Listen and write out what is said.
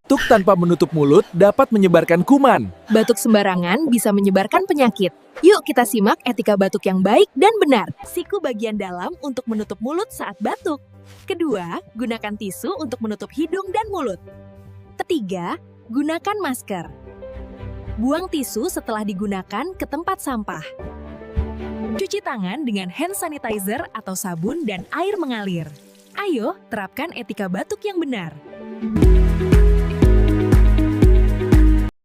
Batuk tanpa menutup mulut dapat menyebarkan kuman. Batuk sembarangan bisa menyebarkan penyakit. Yuk kita simak etika batuk yang baik dan benar. Siku bagian dalam untuk menutup mulut saat batuk. Kedua, gunakan tisu untuk menutup hidung dan mulut. Ketiga, gunakan masker. Buang tisu setelah digunakan ke tempat sampah. Cuci tangan dengan hand sanitizer atau sabun dan air mengalir. Ayo, terapkan etika batuk yang benar.